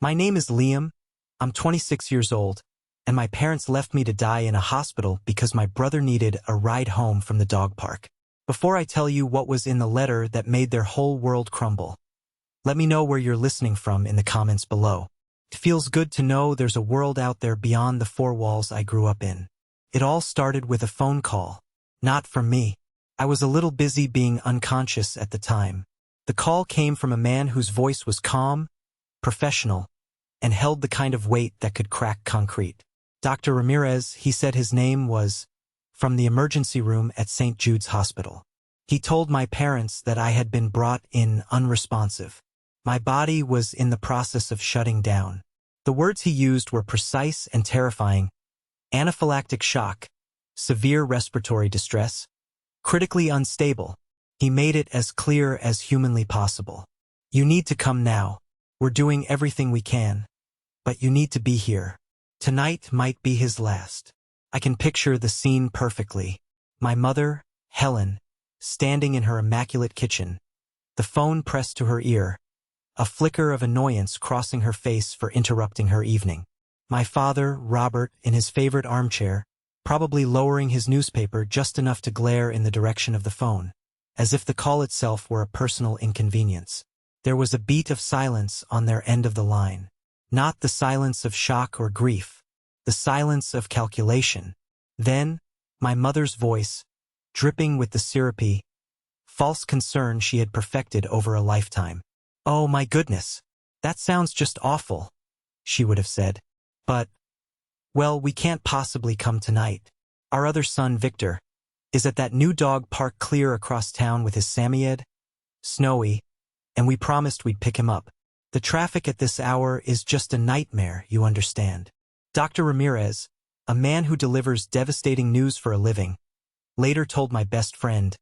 My name is Liam. I'm 26 years old, and my parents left me to die in a hospital because my brother needed a ride home from the dog park. Before I tell you what was in the letter that made their whole world crumble, let me know where you're listening from in the comments below. It feels good to know there's a world out there beyond the four walls I grew up in. It all started with a phone call. Not from me. I was a little busy being unconscious at the time. The call came from a man whose voice was calm, professional, and held the kind of weight that could crack concrete. Dr. Ramirez, he said his name was, from the emergency room at St. Jude's Hospital. He told my parents that I had been brought in unresponsive. My body was in the process of shutting down. The words he used were precise and terrifying: anaphylactic shock, severe respiratory distress, critically unstable. He made it as clear as humanly possible. You need to come now. We're doing everything we can. But you need to be here. Tonight might be his last. I can picture the scene perfectly. My mother, Helen, standing in her immaculate kitchen, the phone pressed to her ear, a flicker of annoyance crossing her face for interrupting her evening. My father, Robert, in his favorite armchair, probably lowering his newspaper just enough to glare in the direction of the phone, as if the call itself were a personal inconvenience. There was a beat of silence on their end of the line. Not the silence of shock or grief, the silence of calculation. Then, my mother's voice, dripping with the syrupy, false concern she had perfected over a lifetime. "Oh my goodness, that sounds just awful," she would have said. "But, well, we can't possibly come tonight. Our other son, Victor, is at that new dog park clear across town with his Samoyed, Snowy, and we promised we'd pick him up. The traffic at this hour is just a nightmare, you understand." Dr. Ramirez, a man who delivers devastating news for a living, later told my best friend,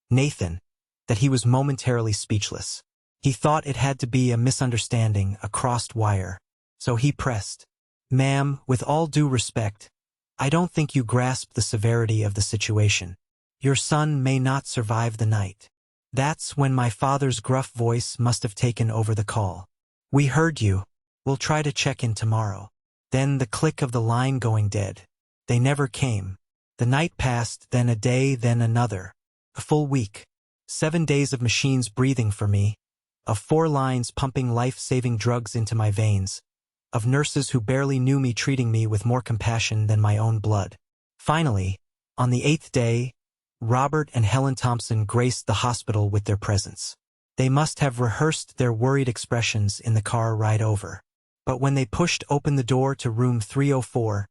Nathan, that he was momentarily speechless. He thought it had to be a misunderstanding, a crossed wire. So he pressed, "Ma'am, with all due respect, I don't think you grasp the severity of the situation. Your son may not survive the night." That's when my father's gruff voice must have taken over the call. "We heard you. We'll try to check in tomorrow." Then the click of the line going dead. They never came. The night passed, then a day, then another. A full week. 7 days of machines breathing for me, of 4 lines pumping life-saving drugs into my veins, of nurses who barely knew me treating me with more compassion than my own blood. Finally, on the 8th day, Robert and Helen Thompson graced the hospital with their presence. They must have rehearsed their worried expressions in the car ride over. But when they pushed open the door to room 304,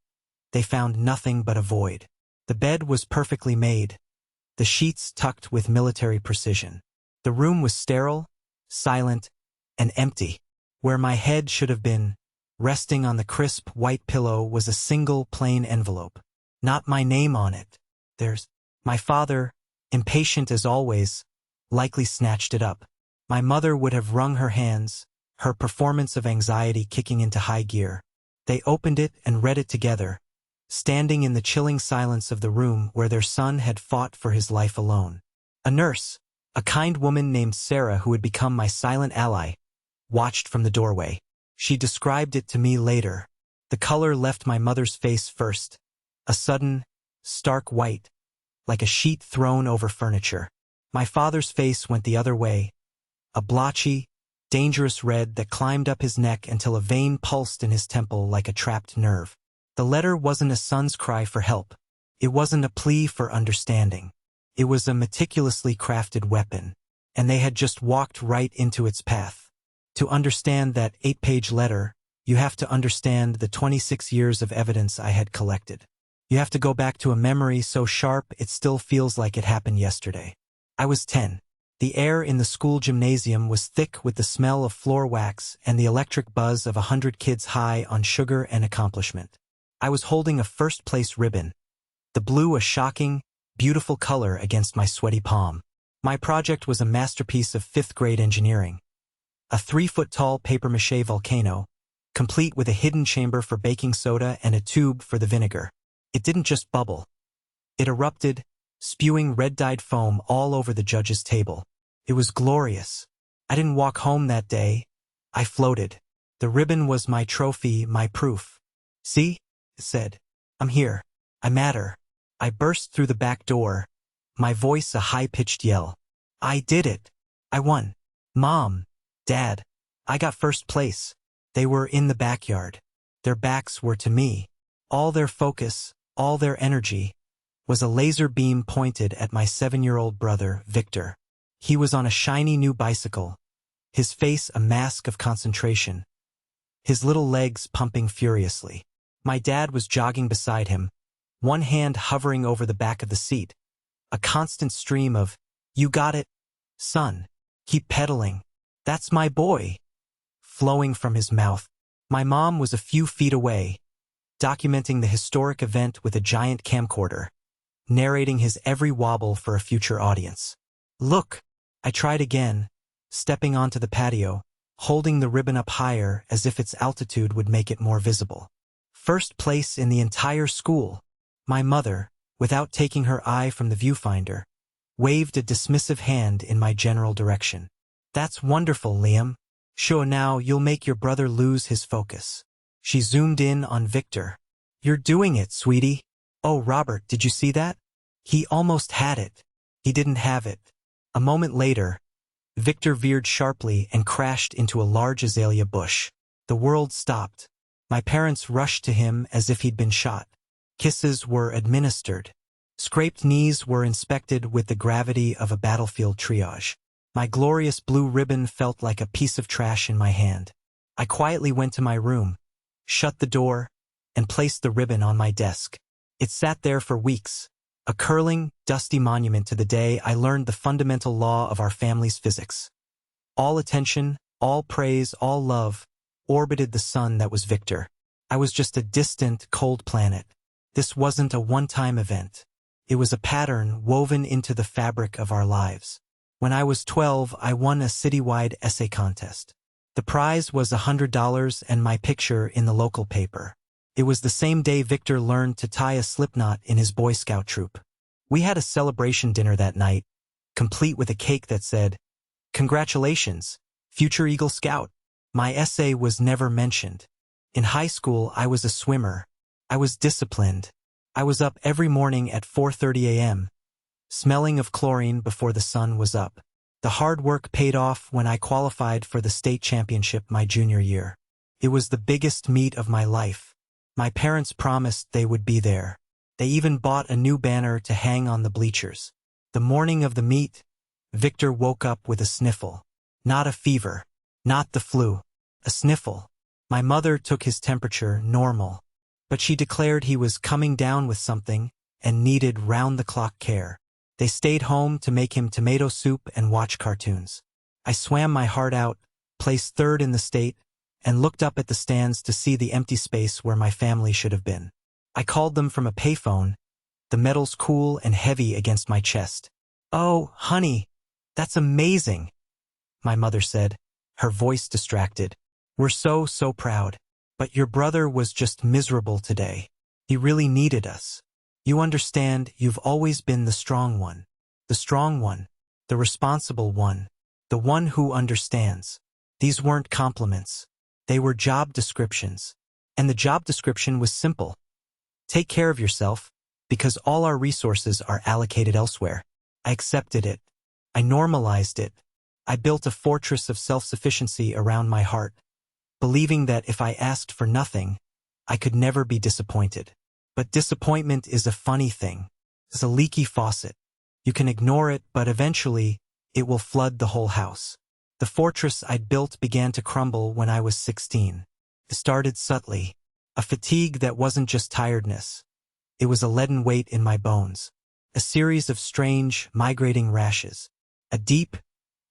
they found nothing but a void. The bed was perfectly made, the sheets tucked with military precision. The room was sterile, silent, and empty. Where my head should have been, resting on the crisp white pillow, was a single plain envelope. Not my name on it. My father, impatient as always, likely snatched it up. My mother would have wrung her hands, her performance of anxiety kicking into high gear. They opened it and read it together, standing in the chilling silence of the room where their son had fought for his life alone. A nurse, a kind woman named Sarah who had become my silent ally, watched from the doorway. She described it to me later. The color left my mother's face first, a sudden, stark white, like a sheet thrown over furniture. My father's face went the other way, a blotchy, dangerous red that climbed up his neck until a vein pulsed in his temple like a trapped nerve. The letter wasn't a son's cry for help. It wasn't a plea for understanding. It was a meticulously crafted weapon, and they had just walked right into its path. To understand that 8-page letter, you have to understand the 26 years of evidence I had collected. You have to go back to a memory so sharp it still feels like it happened yesterday. I was 10. The air in the school gymnasium was thick with the smell of floor wax and the electric buzz of 100 kids high on sugar and accomplishment. I was holding a first-place ribbon, the blue a shocking, beautiful color against my sweaty palm. My project was a masterpiece of 5th-grade engineering. A 3-foot-tall papier-mâché volcano, complete with a hidden chamber for baking soda and a tube for the vinegar. It didn't just bubble. It erupted, spewing red-dyed foam all over the judge's table. It was glorious. I didn't walk home that day. I floated. The ribbon was my trophy, my proof. See? It said. I'm here. I matter. I burst through the back door, my voice a high-pitched yell. I did it. I won. Mom, Dad, I got first place. They were in the backyard. Their backs were to me. All their focus, all their energy, was a laser beam pointed at my 7-year-old brother, Victor. He was on a shiny new bicycle, his face a mask of concentration, his little legs pumping furiously. My dad was jogging beside him, one hand hovering over the back of the seat, a constant stream of, "You got it, son. Keep pedaling. That's my boy," flowing from his mouth. My mom was a few feet away, documenting the historic event with a giant camcorder, narrating his every wobble for a future audience. Look, I tried again, stepping onto the patio, holding the ribbon up higher as if its altitude would make it more visible. First place in the entire school. My mother, without taking her eye from the viewfinder, waved a dismissive hand in my general direction. That's wonderful, Liam. Sure, now you'll make your brother lose his focus. She zoomed in on Victor. You're doing it, sweetie. Oh, Robert, did you see that? He almost had it. He didn't have it. A moment later, Victor veered sharply and crashed into a large azalea bush. The world stopped. My parents rushed to him as if he'd been shot. Kisses were administered. Scraped knees were inspected with the gravity of a battlefield triage. My glorious blue ribbon felt like a piece of trash in my hand. I quietly went to my room, shut the door, and placed the ribbon on my desk. It sat there for weeks, a curling, dusty monument to the day I learned the fundamental law of our family's physics. All attention, all praise, all love, orbited the sun that was Victor. I was just a distant, cold planet. This wasn't a one-time event. It was a pattern woven into the fabric of our lives. When I was 12, I won a citywide essay contest. The prize was $100 and my picture in the local paper. It was the same day Victor learned to tie a slipknot in his Boy Scout troop. We had a celebration dinner that night, complete with a cake that said, "Congratulations, future Eagle Scout." My essay was never mentioned. In high school, I was a swimmer. I was disciplined. I was up every morning at 4:30 a.m., smelling of chlorine before the sun was up. The hard work paid off when I qualified for the state championship my junior year. It was the biggest meet of my life. My parents promised they would be there. They even bought a new banner to hang on the bleachers. The morning of the meet, Victor woke up with a sniffle. Not a fever. Not the flu. A sniffle. My mother took his temperature, normal. But she declared he was coming down with something and needed round-the-clock care. They stayed home to make him tomato soup and watch cartoons. I swam my heart out, placed third in the state, and looked up at the stands to see the empty space where my family should have been. I called them from a payphone, the medals cool and heavy against my chest. "Oh, honey, that's amazing," my mother said, her voice distracted. "We're so proud. But your brother was just miserable today. He really needed us. You understand, you've always been the strong one. The strong one. The responsible one. The one who understands." These weren't compliments. They were job descriptions. And the job description was simple. Take care of yourself, because all our resources are allocated elsewhere. I accepted it. I normalized it. I built a fortress of self-sufficiency around my heart, believing that if I asked for nothing, I could never be disappointed. But disappointment is a funny thing. It's a leaky faucet. You can ignore it, but eventually, it will flood the whole house. The fortress I'd built began to crumble when I was 16. It started subtly. A fatigue that wasn't just tiredness. It was a leaden weight in my bones. A series of strange, migrating rashes. A deep,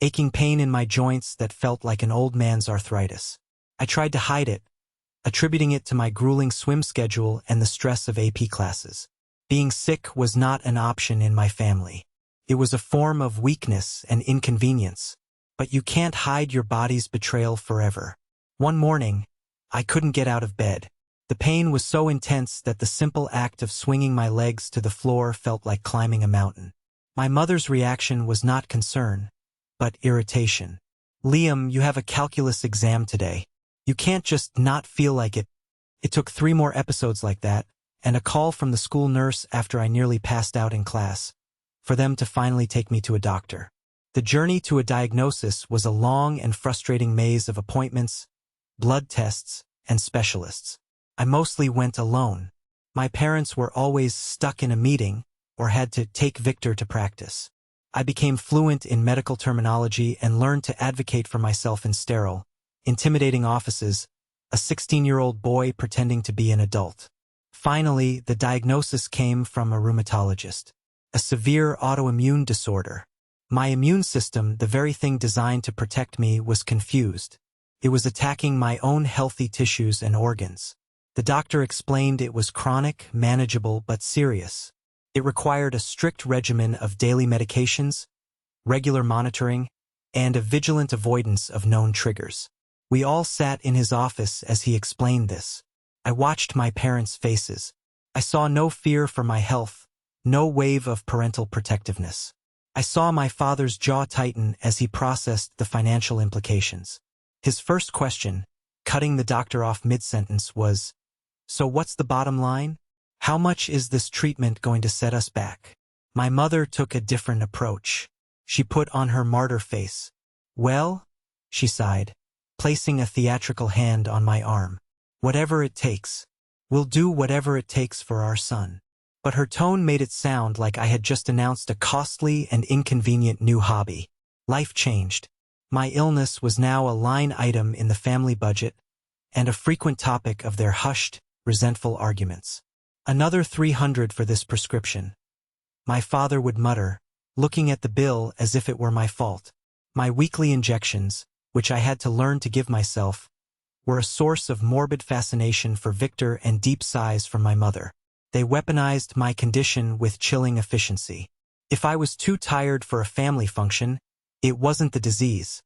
aching pain in my joints that felt like an old man's arthritis. I tried to hide it, attributing it to my grueling swim schedule and the stress of AP classes. Being sick was not an option in my family. It was a form of weakness and inconvenience. But you can't hide your body's betrayal forever. One morning, I couldn't get out of bed. The pain was so intense that the simple act of swinging my legs to the floor felt like climbing a mountain. My mother's reaction was not concern, but irritation. "Liam, you have a calculus exam today. You can't just not feel like it. It took 3 more episodes like that, and a call from the school nurse after I nearly passed out in class, for them to finally take me to a doctor. The journey to a diagnosis was a long and frustrating maze of appointments, blood tests, and specialists. I mostly went alone. My parents were always stuck in a meeting or had to take Victor to practice. I became fluent in medical terminology and learned to advocate for myself in sterile, intimidating offices, a 16-year-old boy pretending to be an adult. Finally, the diagnosis came from a rheumatologist. A severe autoimmune disorder. My immune system, the very thing designed to protect me, was confused. It was attacking my own healthy tissues and organs. The doctor explained it was chronic, manageable, but serious. It required a strict regimen of daily medications, regular monitoring, and a vigilant avoidance of known triggers. We all sat in his office as he explained this. I watched my parents' faces. I saw no fear for my health, no wave of parental protectiveness. I saw my father's jaw tighten as he processed the financial implications. His first question, cutting the doctor off mid-sentence, was, "So what's the bottom line? How much is this treatment going to set us back?" My mother took a different approach. She put on her martyr face. "Well," she sighed, placing a theatrical hand on my arm. "Whatever it takes. We'll do whatever it takes for our son." But her tone made it sound like I had just announced a costly and inconvenient new hobby. Life changed. My illness was now a line item in the family budget and a frequent topic of their hushed, resentful arguments. "Another $300 for this prescription," my father would mutter, looking at the bill as if it were my fault. My weekly injections, which I had to learn to give myself, were a source of morbid fascination for Victor and deep sighs from my mother. They weaponized my condition with chilling efficiency. If I was too tired for a family function, it wasn't the disease.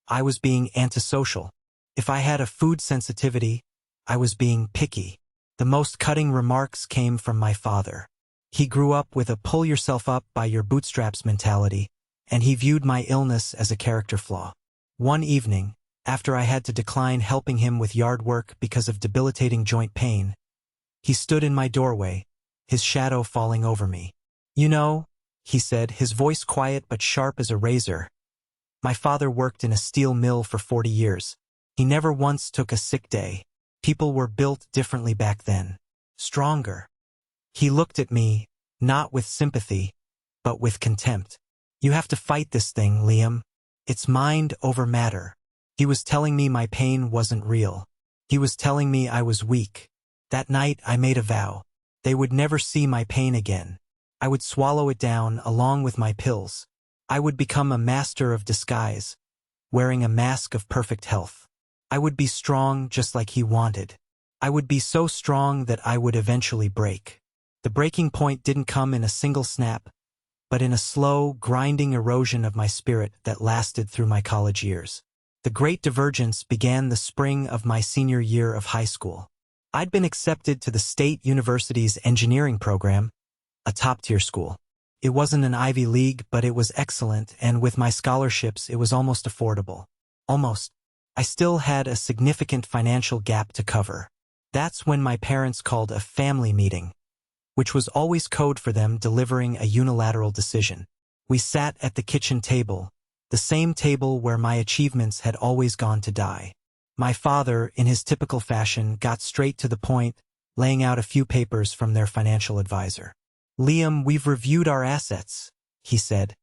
I was being antisocial. If I had a food sensitivity, I was being picky. The most cutting remarks came from my father. He grew up with a pull-yourself-up-by-your-bootstraps mentality, and he viewed my illness as a character flaw. One evening, after I had to decline helping him with yard work because of debilitating joint pain, he stood in my doorway, his shadow falling over me. "You know," he said, his voice quiet but sharp as a razor, "my father worked in a steel mill for 40 years. He never once took a sick day. People were built differently back then. Stronger." He looked at me, not with sympathy, but with contempt. "You have to fight this thing, Liam. It's mind over matter." He was telling me my pain wasn't real. He was telling me I was weak. That night I made a vow. They would never see my pain again. I would swallow it down along with my pills. I would become a master of disguise, wearing a mask of perfect health. I would be strong just like he wanted. I would be so strong that I would eventually break. The breaking point didn't come in a single snap, but in a slow, grinding erosion of my spirit that lasted through my college years. The great divergence began the spring of my senior year of high school. I'd been accepted to the State University's engineering program, a top-tier school. It wasn't an Ivy League, but it was excellent, and with my scholarships it was almost affordable. Almost. I still had a significant financial gap to cover. That's when my parents called a family meeting, which was always code for them delivering a unilateral decision. We sat at the kitchen table, the same table where my achievements had always gone to die. My father, in his typical fashion, got straight to the point, laying out a few papers from their financial advisor. "Liam, we've reviewed our assets," he said,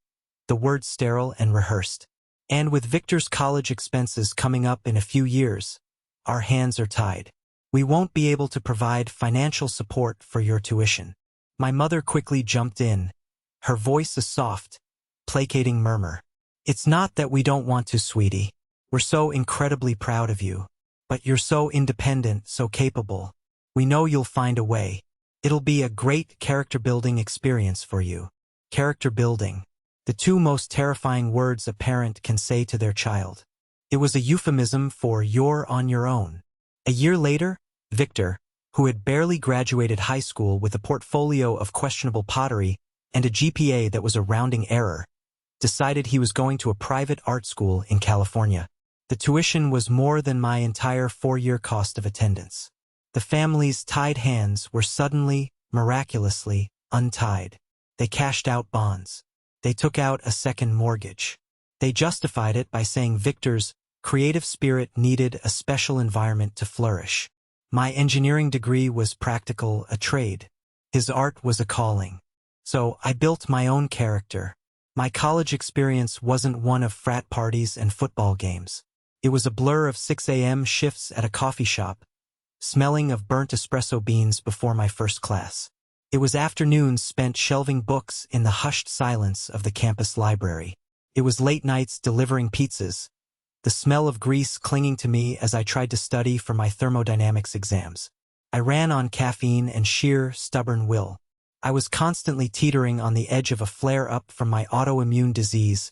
the words sterile and rehearsed. "And with Victor's college expenses coming up in a few years, our hands are tied. We won't be able to provide financial support for your tuition." My mother quickly jumped in, her voice a soft, placating murmur. "It's not that we don't want to, sweetie. We're so incredibly proud of you. But you're so independent, so capable. We know you'll find a way. It'll be a great character-building experience for you." Character building. The two most terrifying words a parent can say to their child. It was a euphemism for "you're on your own." A year later, Victor, who had barely graduated high school with a portfolio of questionable pottery and a GPA that was a rounding error, decided he was going to a private art school in California. The tuition was more than my entire 4-year cost of attendance. The family's tied hands were suddenly, miraculously, untied. They cashed out bonds. They took out a second mortgage. They justified it by saying Victor's creative spirit needed a special environment to flourish. My engineering degree was practical, a trade. His art was a calling. So I built my own character. My college experience wasn't one of frat parties and football games. It was a blur of 6 a.m. shifts at a coffee shop, smelling of burnt espresso beans before my first class. It was afternoons spent shelving books in the hushed silence of the campus library. It was late nights delivering pizzas, the smell of grease clinging to me as I tried to study for my thermodynamics exams. I ran on caffeine and sheer, stubborn will. I was constantly teetering on the edge of a flare-up from my autoimmune disease,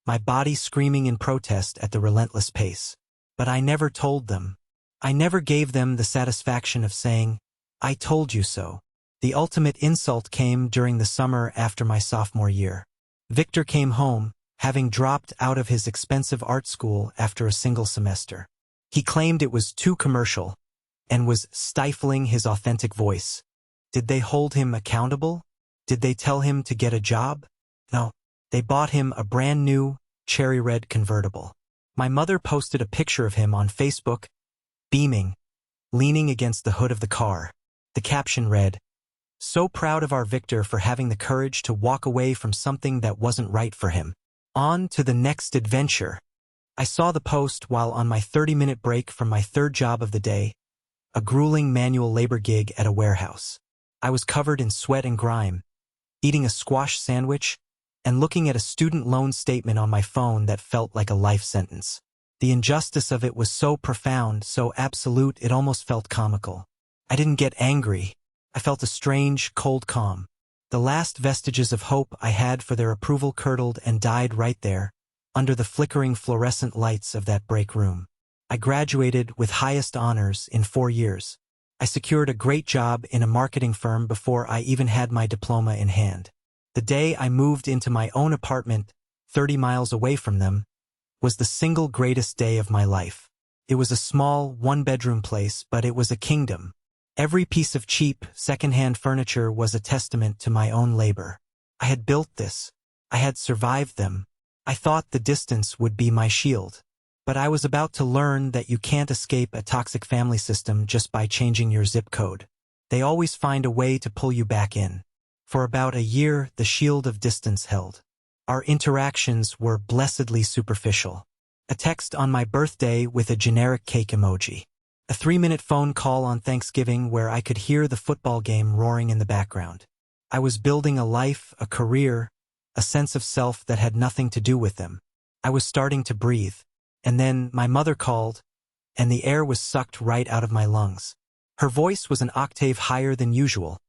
my body screaming in protest at the relentless pace. But I never told them. I never gave them the satisfaction of saying, "I told you so." The ultimate insult came during the summer after my sophomore year. Victor came home, having dropped out of his expensive art school after a single semester. He claimed it was too commercial and was stifling his authentic voice. Did they hold him accountable? Did they tell him to get a job? No. They bought him a brand new, cherry red convertible. My mother posted a picture of him on Facebook, beaming, leaning against the hood of the car. The caption read, "So proud of our Victor for having the courage to walk away from something that wasn't right for him. On to the next adventure." I saw the post while on my 30-minute break from my third job of the day, a grueling manual labor gig at a warehouse. I was covered in sweat and grime, eating a squash sandwich and looking at a student loan statement on my phone that felt like a life sentence. The injustice of it was so profound, so absolute, it almost felt comical. I didn't get angry. I felt a strange, cold calm. The last vestiges of hope I had for their approval curdled and died right there, under the flickering fluorescent lights of that break room. I graduated with highest honors in 4 years. I secured a great job in a marketing firm before I even had my diploma in hand. The day I moved into my own apartment, 30 miles away from them, was the single greatest day of my life. It was a small, one-bedroom place, but it was a kingdom. Every piece of cheap, second-hand furniture was a testament to my own labor. I had built this. I had survived them. I thought the distance would be my shield. But I was about to learn that you can't escape a toxic family system just by changing your zip code. They always find a way to pull you back in. For about a year, the shield of distance held. Our interactions were blessedly superficial. A text on my birthday with a generic cake emoji. A 3-minute phone call on Thanksgiving where I could hear the football game roaring in the background. I was building a life, a career, a sense of self that had nothing to do with them. I was starting to breathe. And then my mother called, and the air was sucked right out of my lungs. Her voice was an octave higher than usual,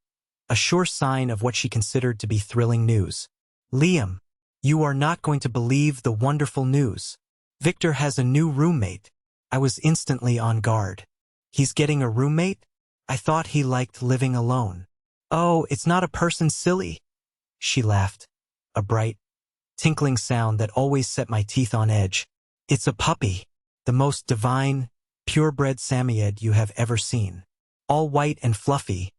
a sure sign of what she considered to be thrilling news. "Liam, you are not going to believe the wonderful news. Victor has a new roommate." I was instantly on guard. "He's getting a roommate? I thought he liked living alone." "Oh, it's not a person, silly." She laughed, a bright, tinkling sound that always set my teeth on edge. "It's a puppy, the most divine, purebred Samoyed you have ever seen. All white and fluffy,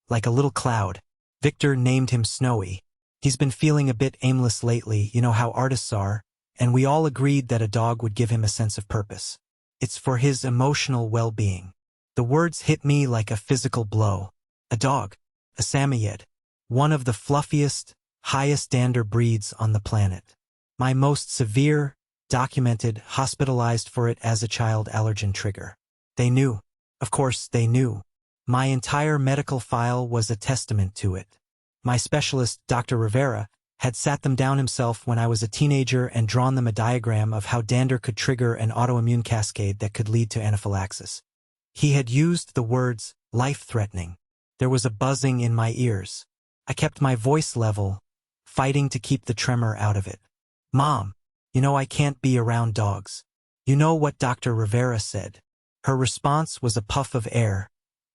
like a little cloud." Victor named him Snowy. He's been feeling a bit aimless lately, you know how artists are, and we all agreed that a dog would give him a sense of purpose. It's for his emotional well-being. The words hit me like a physical blow. A dog, a Samoyed, one of the fluffiest, highest dander breeds on the planet. My most severe, documented, hospitalized for it as a child allergen trigger. They knew. Of course, they knew. My entire medical file was a testament to it. My specialist, Dr. Rivera, had sat them down himself when I was a teenager and drawn them a diagram of how dander could trigger an autoimmune cascade that could lead to anaphylaxis. He had used the words life-threatening. There was a buzzing in my ears. I kept my voice level, fighting to keep the tremor out of it. "Mom, you know I can't be around dogs. You know what Dr. Rivera said." Her response was a puff of air,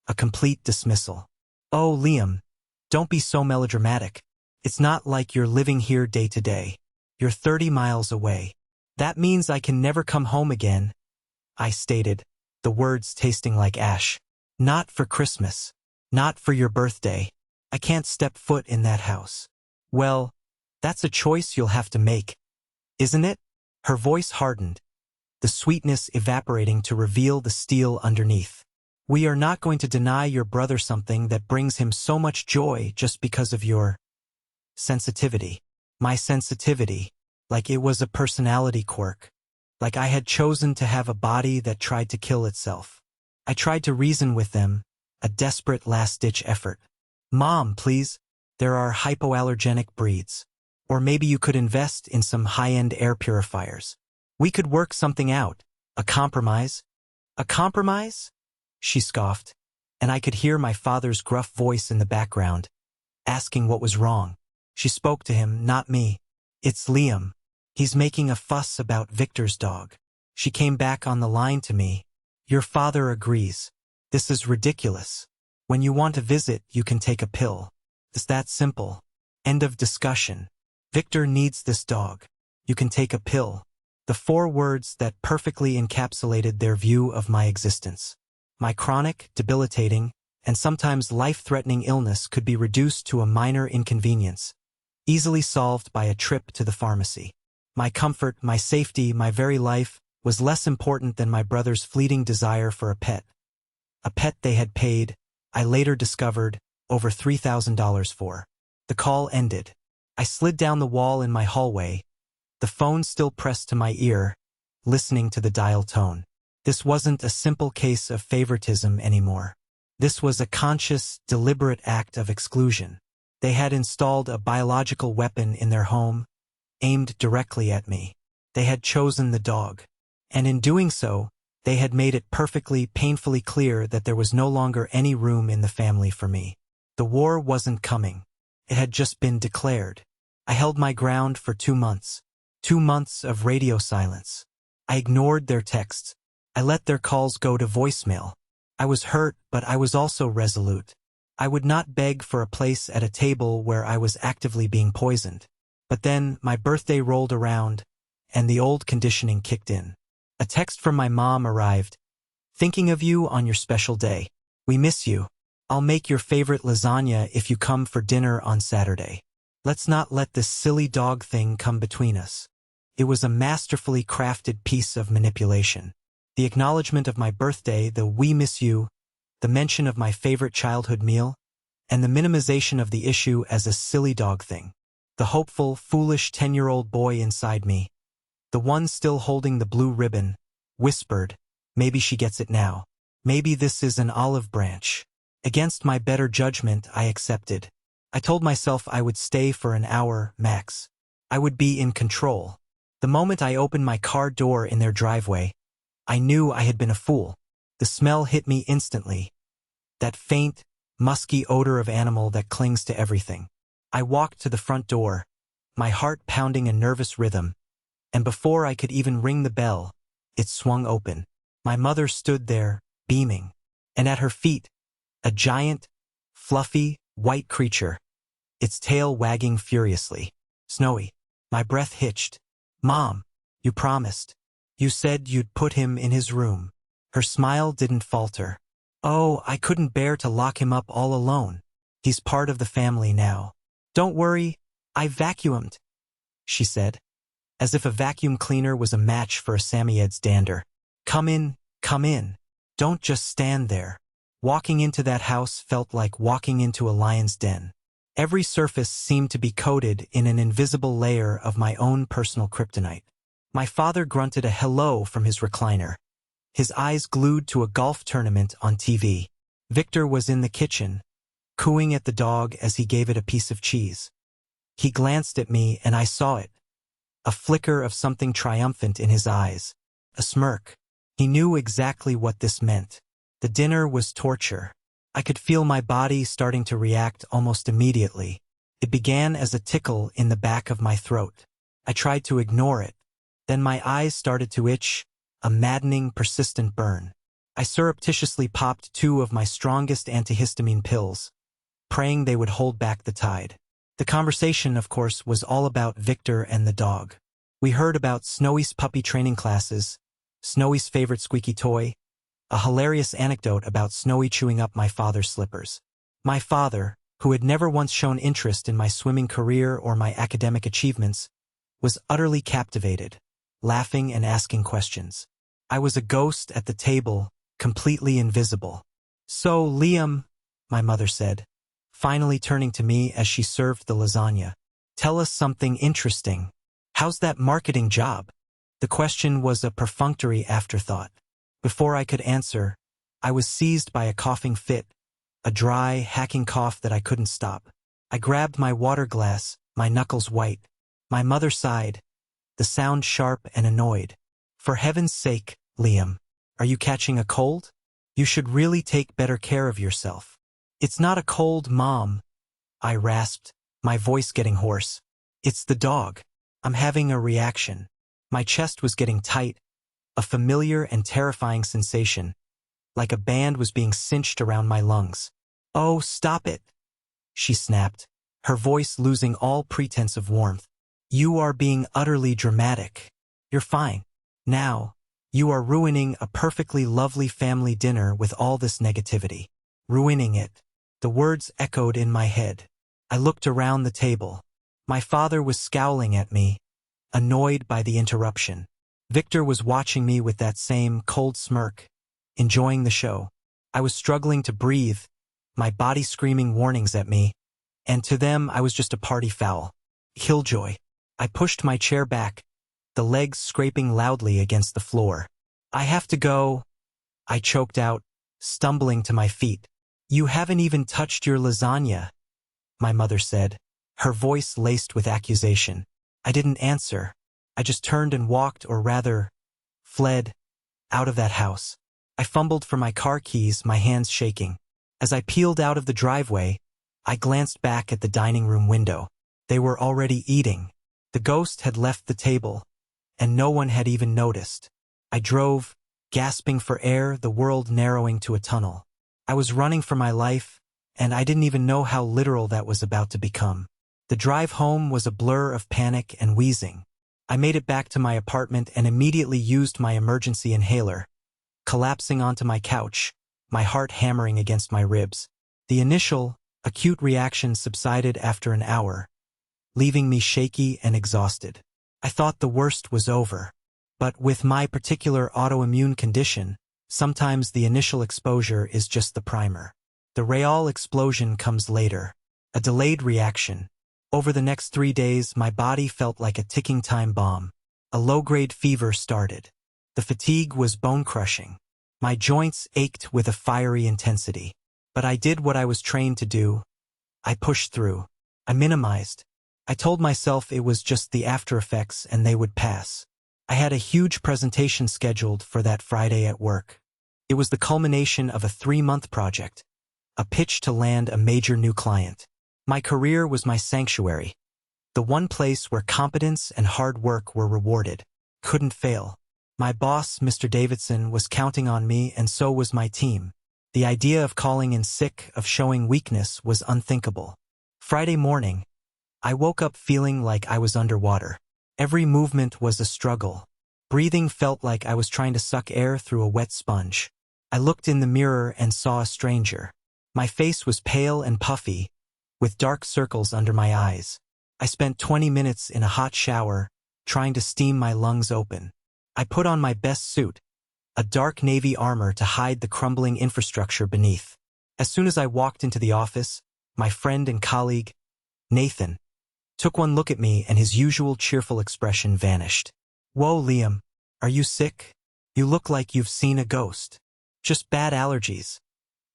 a complete dismissal. "Oh, Liam, don't be so melodramatic. It's not like you're living here day to day. You're 30 miles away. That means I can never come home again, I stated, the words tasting like ash. Not for Christmas. Not for your birthday. I can't step foot in that house. Well, that's a choice you'll have to make, isn't it? Her voice hardened, the sweetness evaporating to reveal the steel underneath. We are not going to deny your brother something that brings him so much joy just because of your sensitivity. My sensitivity, like it was a personality quirk, like I had chosen to have a body that tried to kill itself. I tried to reason with them, a desperate last-ditch effort. Mom, please, there are hypoallergenic breeds. Or maybe you could invest in some high-end air purifiers. We could work something out. A compromise? A compromise? She scoffed, and I could hear my father's gruff voice in the background, asking what was wrong. She spoke to him, not me. It's Liam. He's making a fuss about Victor's dog. She came back on the line to me. Your father agrees. This is ridiculous. When you want to visit, you can take a pill. It's that simple. End of discussion. Victor needs this dog. You can take a pill. The 4 words that perfectly encapsulated their view of my existence. My chronic, debilitating, and sometimes life-threatening illness could be reduced to a minor inconvenience, easily solved by a trip to the pharmacy. My comfort, my safety, my very life was less important than my brother's fleeting desire for a pet. A pet they had paid, I later discovered, over $3,000 for. The call ended. I slid down the wall in my hallway, the phone still pressed to my ear, listening to the dial tone. This wasn't a simple case of favoritism anymore. This was a conscious, deliberate act of exclusion. They had installed a biological weapon in their home, aimed directly at me. They had chosen the dog. And in doing so, they had made it perfectly, painfully clear that there was no longer any room in the family for me. The war wasn't coming. It had just been declared. I held my ground for 2 months. 2 months of radio silence. I ignored their texts. I let their calls go to voicemail. I was hurt, but I was also resolute. I would not beg for a place at a table where I was actively being poisoned. But then my birthday rolled around, and the old conditioning kicked in. A text from my mom arrived. Thinking of you on your special day. We miss you. I'll make your favorite lasagna if you come for dinner on Saturday. Let's not let this silly dog thing come between us. It was a masterfully crafted piece of manipulation. The acknowledgement of my birthday, the "we miss you," the mention of my favorite childhood meal, and the minimization of the issue as a silly dog thing. The hopeful, foolish 10-year-old boy inside me, the one still holding the blue ribbon, whispered, maybe she gets it now. Maybe this is an olive branch. Against my better judgment, I accepted. I told myself I would stay for an hour, max. I would be in control. The moment I opened my car door in their driveway, I knew I had been a fool. The smell hit me instantly. That faint, musky odor of animal that clings to everything. I walked to the front door, my heart pounding a nervous rhythm, and before I could even ring the bell, it swung open. My mother stood there, beaming, and at her feet, a giant, fluffy, white creature, its tail wagging furiously. Snowy. My breath hitched. Mom, you promised. You said you'd put him in his room. Her smile didn't falter. Oh, I couldn't bear to lock him up all alone. He's part of the family now. Don't worry, I vacuumed, she said, as if a vacuum cleaner was a match for a Samoyed's dander. Come in, come in. Don't just stand there. Walking into that house felt like walking into a lion's den. Every surface seemed to be coated in an invisible layer of my own personal kryptonite. My father grunted a hello from his recliner, his eyes glued to a golf tournament on TV. Victor was in the kitchen, cooing at the dog as he gave it a piece of cheese. He glanced at me and I saw it. A flicker of something triumphant in his eyes. A smirk. He knew exactly what this meant. The dinner was torture. I could feel my body starting to react almost immediately. It began as a tickle in the back of my throat. I tried to ignore it. Then my eyes started to itch, a maddening, persistent burn. I surreptitiously popped 2 of my strongest antihistamine pills, praying they would hold back the tide. The conversation, of course, was all about Victor and the dog. We heard about Snowy's puppy training classes, Snowy's favorite squeaky toy, a hilarious anecdote about Snowy chewing up my father's slippers. My father, who had never once shown interest in my swimming career or my academic achievements, was utterly captivated, laughing and asking questions. I was a ghost at the table, completely invisible. "So, Liam," my mother said, finally turning to me as she served the lasagna, "tell us something interesting. How's that marketing job?" The question was a perfunctory afterthought. Before I could answer, I was seized by a coughing fit, a dry, hacking cough that I couldn't stop. I grabbed my water glass, my knuckles white. My mother sighed, the sound sharp and annoyed. "For heaven's sake, Liam, are you catching a cold? You should really take better care of yourself." "It's not a cold, Mom," I rasped, my voice getting hoarse. "It's the dog. I'm having a reaction." My chest was getting tight, a familiar and terrifying sensation, like a band was being cinched around my lungs. "Oh, stop it," she snapped, her voice losing all pretense of warmth. "You are being utterly dramatic. You're fine. Now, you are ruining a perfectly lovely family dinner with all this negativity." Ruining it. The words echoed in my head. I looked around the table. My father was scowling at me, annoyed by the interruption. Victor was watching me with that same cold smirk, enjoying the show. I was struggling to breathe, my body screaming warnings at me, and to them I was just a party foul. Killjoy. I pushed my chair back, the legs scraping loudly against the floor. "I have to go," I choked out, stumbling to my feet. "You haven't even touched your lasagna," my mother said, her voice laced with accusation. I didn't answer. I just turned and walked, or rather, fled, out of that house. I fumbled for my car keys, my hands shaking. As I peeled out of the driveway, I glanced back at the dining room window. They were already eating. The ghost had left the table, and no one had even noticed. I drove, gasping for air, the world narrowing to a tunnel. I was running for my life, and I didn't even know how literal that was about to become. The drive home was a blur of panic and wheezing. I made it back to my apartment and immediately used my emergency inhaler, collapsing onto my couch, my heart hammering against my ribs. The initial, acute reaction subsided after an hour, leaving me shaky and exhausted. I thought the worst was over. But with my particular autoimmune condition, sometimes the initial exposure is just the primer. The real explosion comes later, a delayed reaction. Over the next 3 days, my body felt like a ticking time bomb. A low-grade fever started. The fatigue was bone-crushing. My joints ached with a fiery intensity. But I did what I was trained to do. I pushed through. I minimized. I told myself it was just the after effects and they would pass. I had a huge presentation scheduled for that Friday at work. It was the culmination of a 3-month project, a pitch to land a major new client. My career was my sanctuary, the one place where competence and hard work were rewarded. Couldn't fail. My boss, Mr. Davidson, was counting on me, and so was my team. The idea of calling in sick, of showing weakness, was unthinkable. Friday morning, I woke up feeling like I was underwater. Every movement was a struggle. Breathing felt like I was trying to suck air through a wet sponge. I looked in the mirror and saw a stranger. My face was pale and puffy, with dark circles under my eyes. I spent 20 minutes in a hot shower, trying to steam my lungs open. I put on my best suit, a dark navy armor to hide the crumbling infrastructure beneath. As soon as I walked into the office, my friend and colleague, Nathan, took one look at me and his usual cheerful expression vanished. "Whoa, Liam, are you sick? You look like you've seen a ghost." "Just bad allergies,"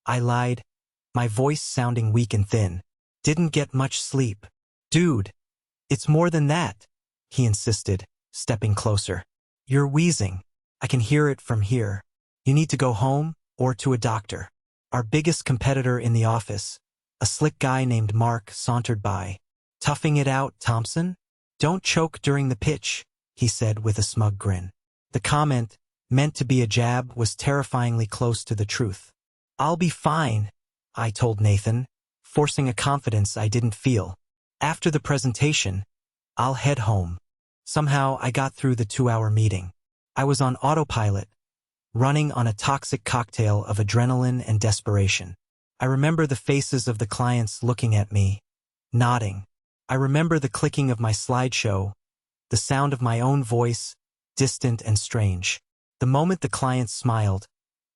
I lied, my voice sounding weak and thin. "Didn't get much sleep." "Dude, it's more than that," he insisted, stepping closer. "You're wheezing. I can hear it from here. You need to go home or to a doctor." Our biggest competitor in the office, a slick guy named Mark, sauntered by. "Toughing it out, Thompson? Don't choke during the pitch," he said with a smug grin. The comment, meant to be a jab, was terrifyingly close to the truth. "I'll be fine," I told Nathan, forcing a confidence I didn't feel. "After the presentation, I'll head home." Somehow, I got through the 2-hour meeting. I was on autopilot, running on a toxic cocktail of adrenaline and desperation. I remember the faces of the clients looking at me, nodding. I remember the clicking of my slideshow, the sound of my own voice, distant and strange. The moment the clients smiled,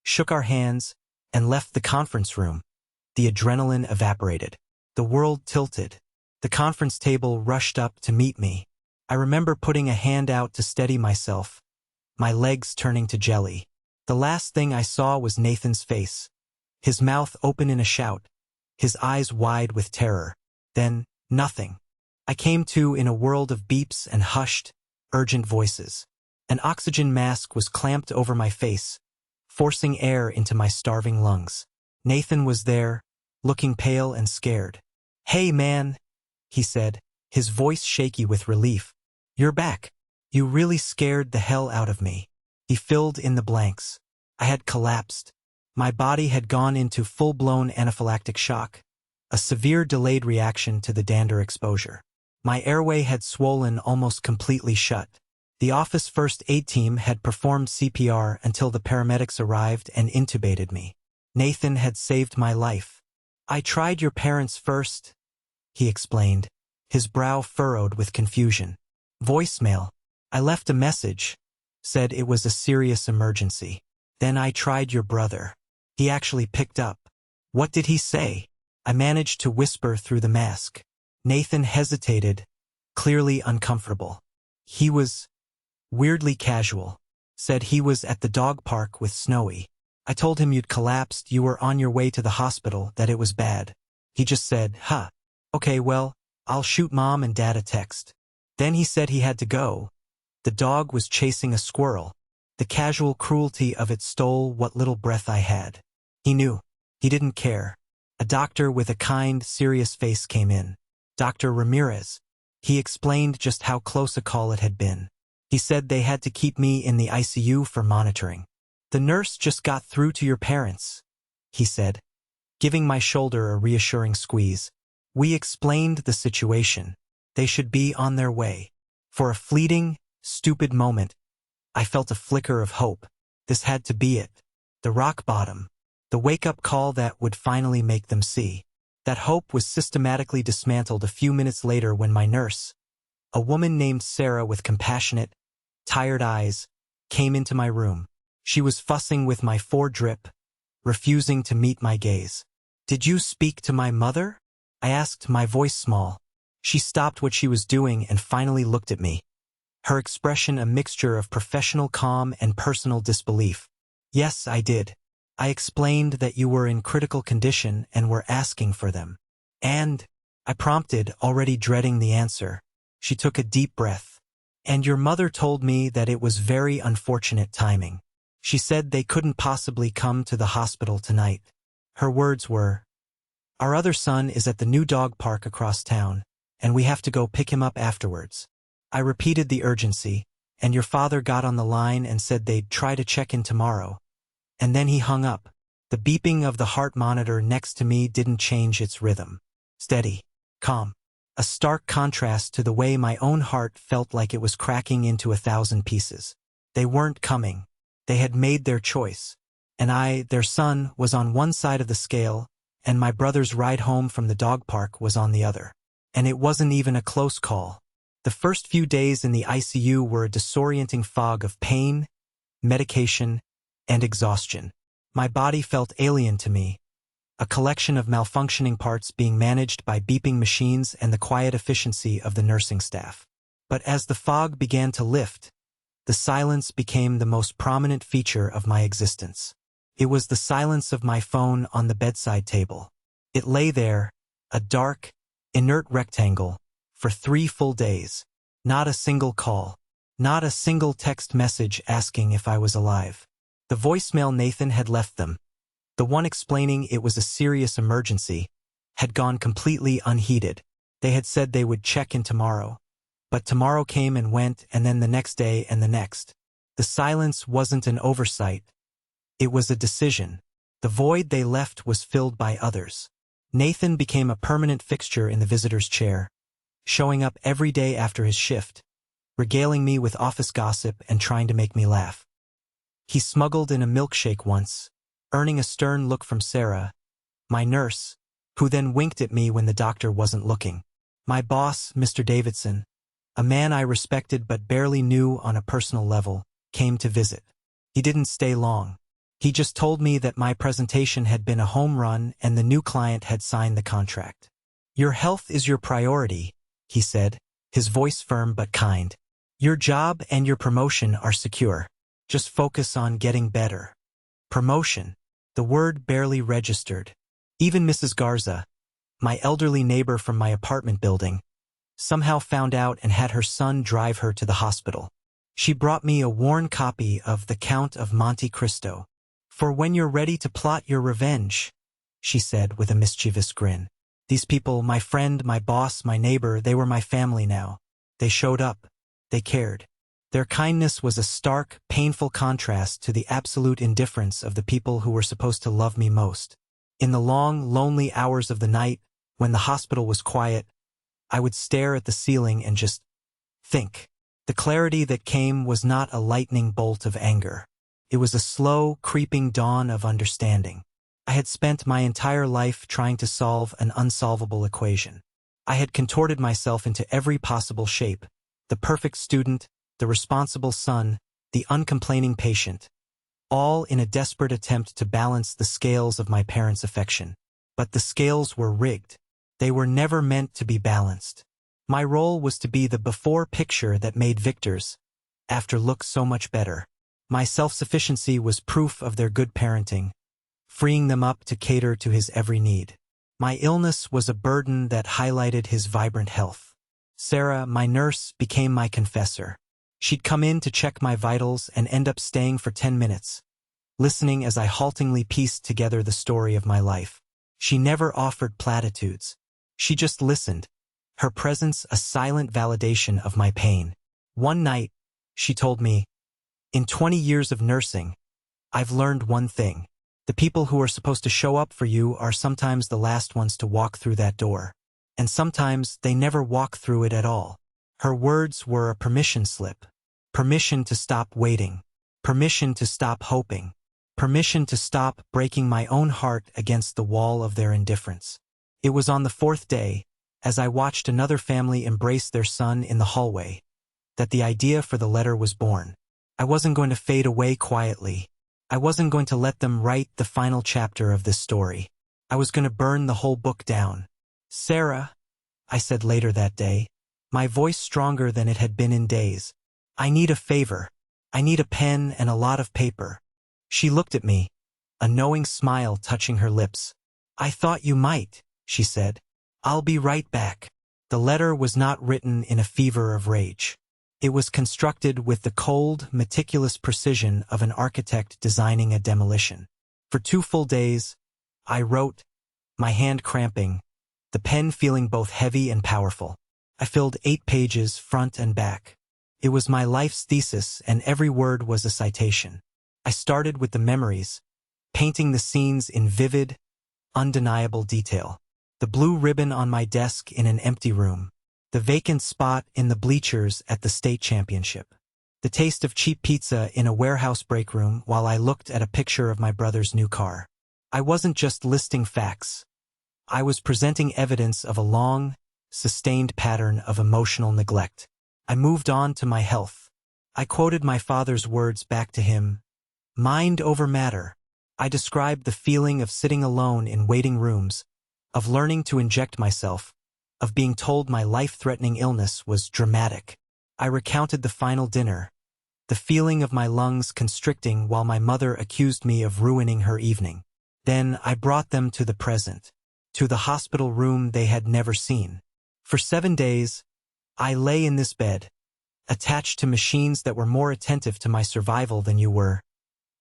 shook our hands, and left the conference room, the adrenaline evaporated. The world tilted. The conference table rushed up to meet me. I remember putting a hand out to steady myself, my legs turning to jelly. The last thing I saw was Nathan's face, his mouth open in a shout, his eyes wide with terror. Then, nothing. I came to in a world of beeps and hushed, urgent voices. An oxygen mask was clamped over my face, forcing air into my starving lungs. Nathan was there, looking pale and scared. "Hey, man," he said, his voice shaky with relief. "You're back. You really scared the hell out of me." He filled in the blanks. I had collapsed. My body had gone into full-blown anaphylactic shock, a severe delayed reaction to the dander exposure. My airway had swollen almost completely shut. The office first aid team had performed CPR until the paramedics arrived and intubated me. Nathan had saved my life. "I tried your parents first," he explained, his brow furrowed with confusion. "Voicemail. I left a message, said it was a serious emergency. Then I tried your brother. He actually picked up." "What did he say?" I managed to whisper through the mask. Nathan hesitated, clearly uncomfortable. He was weirdly casual. Said he was at the dog park with Snowy. I told him you'd collapsed, you were on your way to the hospital, that it was bad. He just said, "Huh. Okay, well, I'll shoot Mom and Dad a text." Then he said he had to go. The dog was chasing a squirrel. The casual cruelty of it stole what little breath I had. He knew. He didn't care. A doctor with a kind, serious face came in. Dr. Ramirez. He explained just how close a call it had been. He said they had to keep me in the ICU for monitoring. "The nurse just got through to your parents," he said, giving my shoulder a reassuring squeeze. "We explained the situation. They should be on their way." For a fleeting, stupid moment, I felt a flicker of hope. This had to be it. The rock bottom. The wake-up call that would finally make them see. That hope was systematically dismantled a few minutes later when my nurse, a woman named Sarah with compassionate, tired eyes, came into my room. She was fussing with my 4-drip, refusing to meet my gaze. "Did you speak to my mother?" I asked, my voice small. She stopped what she was doing and finally looked at me. Her expression a mixture of professional calm and personal disbelief. "Yes, I did. I explained that you were in critical condition and were asking for them." "And?" I prompted, already dreading the answer. She took a deep breath. "And your mother told me that it was very unfortunate timing. She said they couldn't possibly come to the hospital tonight." Her words were, "Our other son is at the new dog park across town, and we have to go pick him up afterwards." I repeated the urgency, and your father got on the line and said they'd try to check in tomorrow. And then he hung up. The beeping of the heart monitor next to me didn't change its rhythm. Steady. Calm. A stark contrast to the way my own heart felt like it was cracking into 1,000 pieces. They weren't coming. They had made their choice. And I, their son, was on one side of the scale, and my brother's ride home from the dog park was on the other. And it wasn't even a close call. The first few days in the ICU were a disorienting fog of pain, medication, and exhaustion. My body felt alien to me, a collection of malfunctioning parts being managed by beeping machines and the quiet efficiency of the nursing staff. But as the fog began to lift, the silence became the most prominent feature of my existence. It was the silence of my phone on the bedside table. It lay there, a dark, inert rectangle, for 3 full days. Not a single call. Not a single text message asking if I was alive. The voicemail Nathan had left them, the one explaining it was a serious emergency, had gone completely unheeded. They had said they would check in tomorrow. But tomorrow came and went, and then the next day and the next. The silence wasn't an oversight. It was a decision. The void they left was filled by others. Nathan became a permanent fixture in the visitor's chair, showing up every day after his shift, regaling me with office gossip and trying to make me laugh. He smuggled in a milkshake once, earning a stern look from Sarah, my nurse, who then winked at me when the doctor wasn't looking. My boss, Mr. Davidson, a man I respected but barely knew on a personal level, came to visit. He didn't stay long. He just told me that my presentation had been a home run and the new client had signed the contract. "Your health is your priority," he said, his voice firm but kind. "Your job and your promotion are secure. Just focus on getting better." Promotion. The word barely registered. Even Mrs. Garza, my elderly neighbor from my apartment building, somehow found out and had her son drive her to the hospital. She brought me a worn copy of The Count of Monte Cristo. "For when you're ready to plot your revenge," she said with a mischievous grin. These people, my friend, my boss, my neighbor, they were my family now. They showed up. They cared. Their kindness was a stark, painful contrast to the absolute indifference of the people who were supposed to love me most. In the long, lonely hours of the night, when the hospital was quiet, I would stare at the ceiling and just think. The clarity that came was not a lightning bolt of anger. It was a slow, creeping dawn of understanding. I had spent my entire life trying to solve an unsolvable equation. I had contorted myself into every possible shape: the perfect student, the responsible son, the uncomplaining patient, all in a desperate attempt to balance the scales of my parents' affection. But the scales were rigged. They were never meant to be balanced. My role was to be the before picture that made Victor's after look so much better. My self-sufficiency was proof of their good parenting, freeing them up to cater to his every need. My illness was a burden that highlighted his vibrant health. Sarah, my nurse, became my confessor. She'd come in to check my vitals and end up staying for 10 minutes, listening as I haltingly pieced together the story of my life. She never offered platitudes. She just listened, her presence a silent validation of my pain. One night, she told me, "In 20 years of nursing, I've learned one thing. The people who are supposed to show up for you are sometimes the last ones to walk through that door. And sometimes they never walk through it at all." Her words were a permission slip. Permission to stop waiting. Permission to stop hoping. Permission to stop breaking my own heart against the wall of their indifference. It was on the 4th day, as I watched another family embrace their son in the hallway, that the idea for the letter was born. I wasn't going to fade away quietly. I wasn't going to let them write the final chapter of this story. I was going to burn the whole book down. "Sarah," I said later that day, my voice stronger than it had been in days, "I need a favor. I need a pen and a lot of paper." She looked at me, a knowing smile touching her lips. "I thought you might," she said. "I'll be right back." The letter was not written in a fever of rage. It was constructed with the cold, meticulous precision of an architect designing a demolition. For 2 full days, I wrote, my hand cramping, the pen feeling both heavy and powerful. I filled 8 pages front and back. It was my life's thesis, and every word was a citation. I started with the memories, painting the scenes in vivid, undeniable detail. The blue ribbon on my desk in an empty room. The vacant spot in the bleachers at the state championship. The taste of cheap pizza in a warehouse break room while I looked at a picture of my brother's new car. I wasn't just listing facts. I was presenting evidence of a long, sustained pattern of emotional neglect. I moved on to my health. I quoted my father's words back to him. Mind over matter. I described the feeling of sitting alone in waiting rooms, of learning to inject myself, of being told my life-threatening illness was dramatic. I recounted the final dinner, the feeling of my lungs constricting while my mother accused me of ruining her evening. Then I brought them to the present, to the hospital room they had never seen. For 7 days, I lay in this bed, attached to machines that were more attentive to my survival than you were.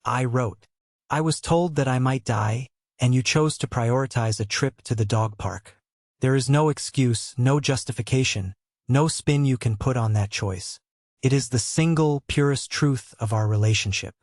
I wrote. I was told that I might die, and you chose to prioritize a trip to the dog park. There is no excuse, no justification, no spin you can put on that choice. It is the single, purest truth of our relationship.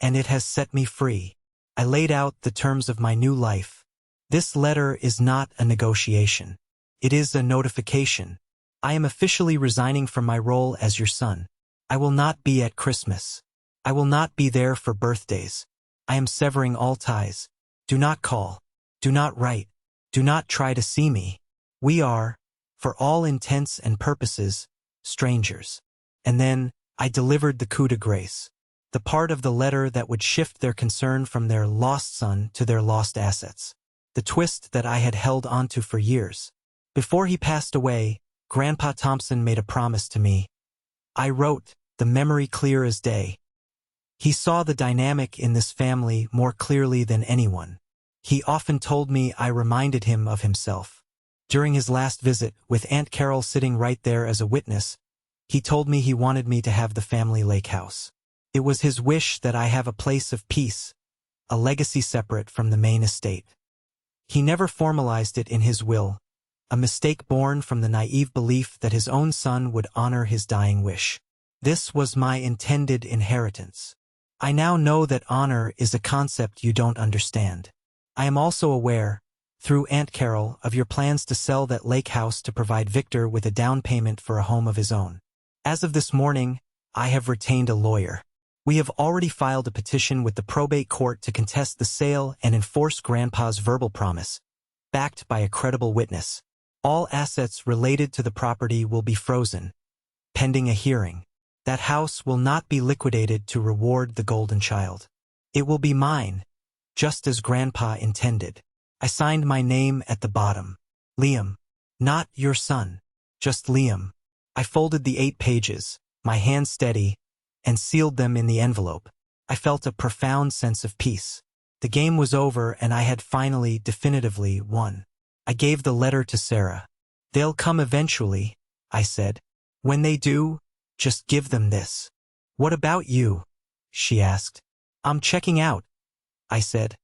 And it has set me free. I laid out the terms of my new life. This letter is not a negotiation. It is a notification. I am officially resigning from my role as your son. I will not be at Christmas. I will not be there for birthdays. I am severing all ties. Do not call. Do not write. Do not try to see me. We are, for all intents and purposes, strangers. And then, I delivered the coup de grace. The part of the letter that would shift their concern from their lost son to their lost assets. The twist that I had held onto for years. Before he passed away, Grandpa Thompson made a promise to me. I wrote, the memory clear as day. He saw the dynamic in this family more clearly than anyone. He often told me I reminded him of himself. During his last visit, with Aunt Carol sitting right there as a witness, he told me he wanted me to have the family lake house. It was his wish that I have a place of peace, a legacy separate from the main estate. He never formalized it in his will, a mistake born from the naive belief that his own son would honor his dying wish. This was my intended inheritance. I now know that honor is a concept you don't understand. I am also aware, through Aunt Carol, of your plans to sell that lake house to provide Victor with a down payment for a home of his own. As of this morning, I have retained a lawyer. We have already filed a petition with the probate court to contest the sale and enforce Grandpa's verbal promise, backed by a credible witness. All assets related to the property will be frozen, pending a hearing. That house will not be liquidated to reward the golden child. It will be mine, just as Grandpa intended. I signed my name at the bottom. Liam. Not your son, just Liam. I folded the 8 pages, my hand steady, and sealed them in the envelope. I felt a profound sense of peace. The game was over and I had finally, definitively won. I gave the letter to Sarah. They'll come eventually, I said. When they do, just give them this. What about you? She asked. I'm checking out, I said,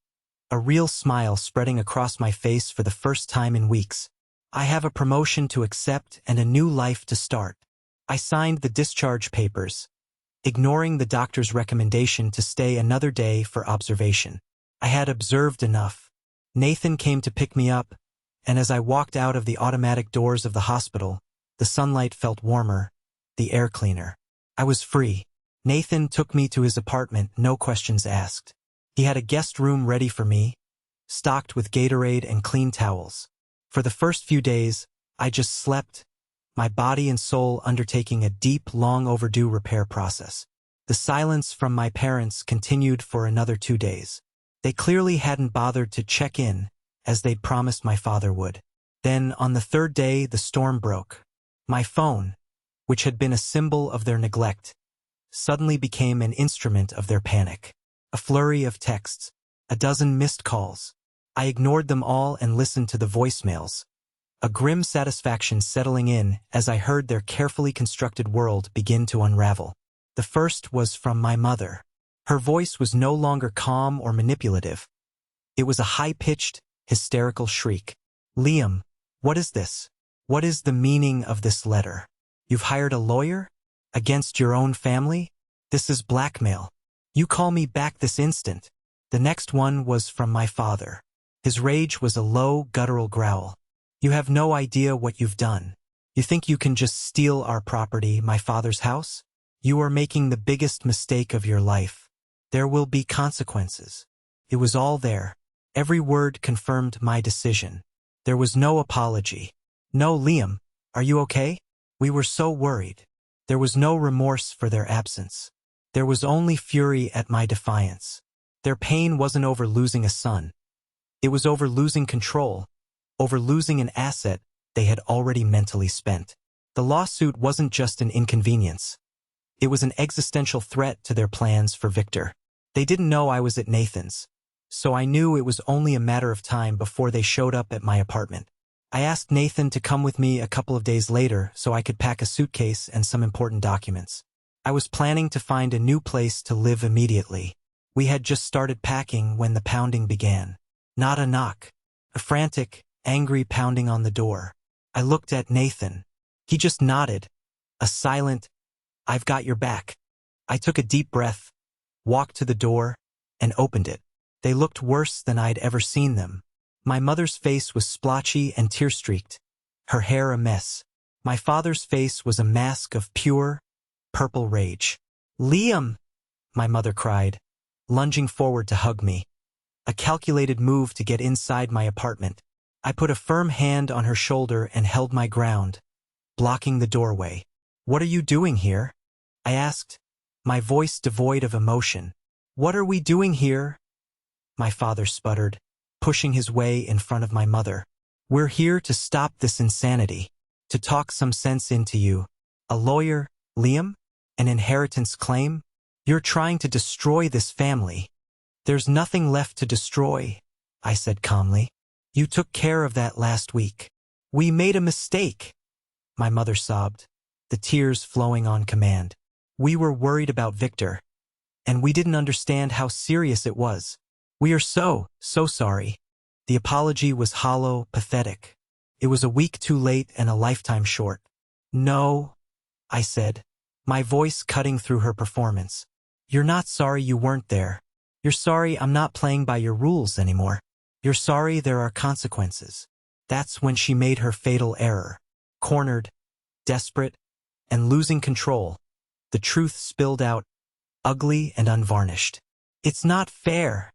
a real smile spreading across my face for the first time in weeks. I have a promotion to accept and a new life to start. I signed the discharge papers, ignoring the doctor's recommendation to stay another day for observation. I had observed enough. Nathan came to pick me up, and as I walked out of the automatic doors of the hospital, the sunlight felt warmer, the air cleaner. I was free. Nathan took me to his apartment, no questions asked. He had a guest room ready for me, stocked with Gatorade and clean towels. For the first few days, I just slept, my body and soul undertaking a deep, long overdue repair process. The silence from my parents continued for another 2 days. They clearly hadn't bothered to check in, as they'd promised my father would. Then, on the 3rd day, the storm broke. My phone, which had been a symbol of their neglect, suddenly became an instrument of their panic. A flurry of texts, a dozen missed calls. I ignored them all and listened to the voicemails, a grim satisfaction settling in as I heard their carefully constructed world begin to unravel. The first was from my mother. Her voice was no longer calm or manipulative. It was a high-pitched, hysterical shriek. Liam, what is this? What is the meaning of this letter? You've hired a lawyer? Against your own family? This is blackmail. You call me back this instant. The next one was from my father. His rage was a low, guttural growl. You have no idea what you've done. You think you can just steal our property, my father's house? You are making the biggest mistake of your life. There will be consequences. It was all there. Every word confirmed my decision. There was no apology. No, Liam, are you okay? We were so worried. There was no remorse for their absence. There was only fury at my defiance. Their pain wasn't over losing a son. It was over losing control, over losing an asset they had already mentally spent. The lawsuit wasn't just an inconvenience. It was an existential threat to their plans for Victor. They didn't know I was at Nathan's, so I knew it was only a matter of time before they showed up at my apartment. I asked Nathan to come with me a couple of days later so I could pack a suitcase and some important documents. I was planning to find a new place to live immediately. We had just started packing when the pounding began. Not a knock. A frantic, angry pounding on the door. I looked at Nathan. He just nodded. A silent, "I've got your back." I took a deep breath, walked to the door, and opened it. They looked worse than I'd ever seen them. My mother's face was splotchy and tear-streaked, her hair a mess. My father's face was a mask of pure, purple rage. "Liam!" my mother cried, lunging forward to hug me. A calculated move to get inside my apartment. I put a firm hand on her shoulder and held my ground, blocking the doorway. "What are you doing here?" I asked, my voice devoid of emotion. "What are we doing here?" my father sputtered, pushing his way in front of my mother. "We're here to stop this insanity, to talk some sense into you. A lawyer, Liam? An inheritance claim? You're trying to destroy this family." "There's nothing left to destroy," I said calmly. "You took care of that last week." "We made a mistake," my mother sobbed, the tears flowing on command. "We were worried about Victor, and we didn't understand how serious it was. We are so sorry." The apology was hollow, pathetic. It was a week too late and a lifetime short. "No," I said, my voice cutting through her performance. "You're not sorry you weren't there. You're sorry I'm not playing by your rules anymore. You're sorry there are consequences." That's when she made her fatal error. Cornered, desperate, and losing control, the truth spilled out, ugly and unvarnished. "It's not fair,"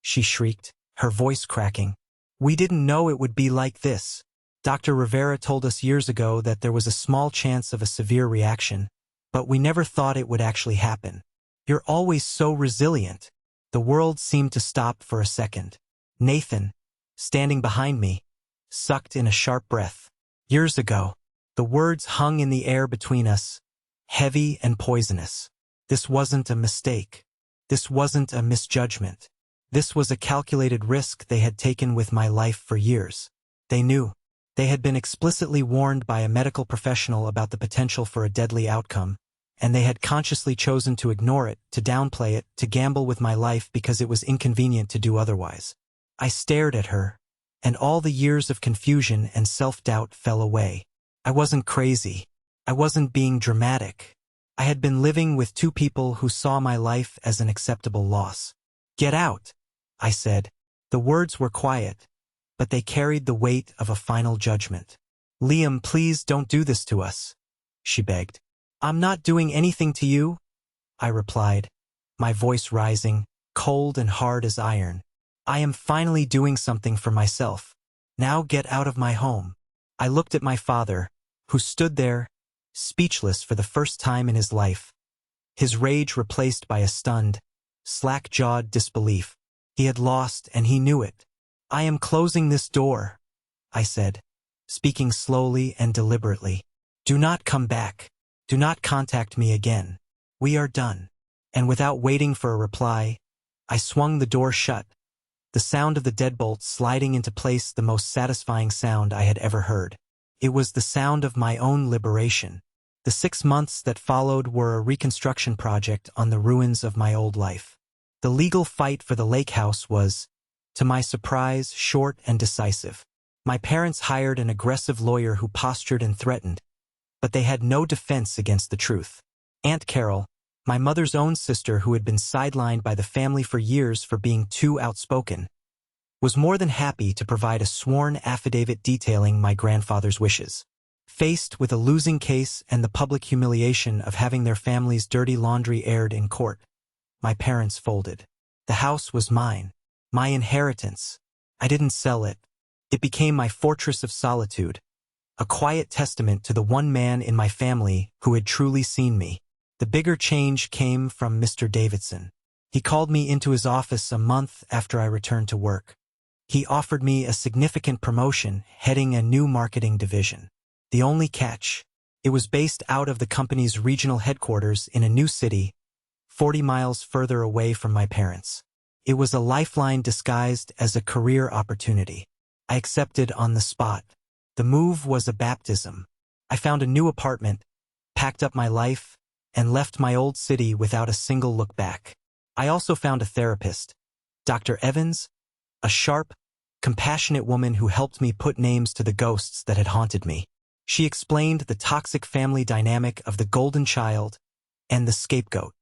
she shrieked, her voice cracking. "We didn't know it would be like this. Dr. Rivera told us years ago that there was a small chance of a severe reaction, but we never thought it would actually happen. You're always so resilient." The world seemed to stop for a second. Nathan, standing behind me, sucked in a sharp breath. "Years ago." The words hung in the air between us, heavy and poisonous. This wasn't a mistake. This wasn't a misjudgment. This was a calculated risk they had taken with my life for years. They knew. They had been explicitly warned by a medical professional about the potential for a deadly outcome, and they had consciously chosen to ignore it, to downplay it, to gamble with my life because it was inconvenient to do otherwise. I stared at her, and all the years of confusion and self-doubt fell away. I wasn't crazy. I wasn't being dramatic. I had been living with two people who saw my life as an acceptable loss. "Get out," I said. The words were quiet, but they carried the weight of a final judgment. "Liam, please don't do this to us," she begged. "I'm not doing anything to you," I replied, my voice rising, cold and hard as iron. "I am finally doing something for myself. Now get out of my home." I looked at my father, who stood there, speechless for the first time in his life, his rage replaced by a stunned, slack-jawed disbelief. He had lost, and he knew it. "I am closing this door," I said, speaking slowly and deliberately. "Do not come back. Do not contact me again. We are done." And without waiting for a reply, I swung the door shut, the sound of the deadbolt sliding into place the most satisfying sound I had ever heard. It was the sound of my own liberation. The 6 months that followed were a reconstruction project on the ruins of my old life. The legal fight for the lake house was, to my surprise, short and decisive. My parents hired an aggressive lawyer who postured and threatened, but they had no defense against the truth. Aunt Carol, my mother's own sister who had been sidelined by the family for years for being too outspoken, was more than happy to provide a sworn affidavit detailing my grandfather's wishes. Faced with a losing case and the public humiliation of having their family's dirty laundry aired in court, my parents folded. The house was mine, my inheritance. I didn't sell it. It became my fortress of solitude, a quiet testament to the one man in my family who had truly seen me. The bigger change came from Mr. Davidson. He called me into his office a month after I returned to work. He offered me a significant promotion, heading a new marketing division. The only catch, it was based out of the company's regional headquarters in a new city, 40 miles further away from my parents. It was a lifeline disguised as a career opportunity. I accepted on the spot. The move was a baptism. I found a new apartment, packed up my life, and left my old city without a single look back. I also found a therapist, Dr. Evans, a sharp, compassionate woman who helped me put names to the ghosts that had haunted me. She explained the toxic family dynamic of the golden child and the scapegoat.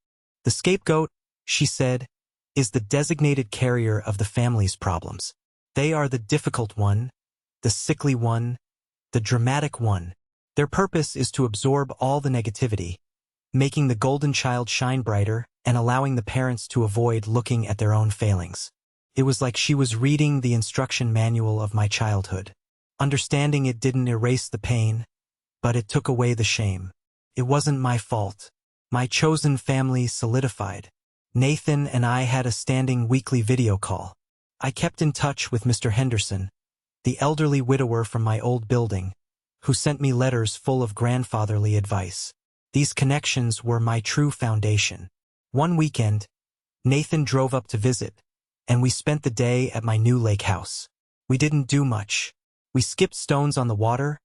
The scapegoat, she said, is the designated carrier of the family's problems. They are the difficult one, the sickly one, the dramatic one. Their purpose is to absorb all the negativity, making the golden child shine brighter and allowing the parents to avoid looking at their own failings. It was like she was reading the instruction manual of my childhood. Understanding it didn't erase the pain, but it took away the shame. It wasn't my fault. My chosen family solidified. Nathan and I had a standing weekly video call. I kept in touch with Mr. Henderson, the elderly widower from my old building, who sent me letters full of grandfatherly advice. These connections were my true foundation. One weekend, Nathan drove up to visit, and we spent the day at my new lake house. We didn't do much. We skipped stones on the water,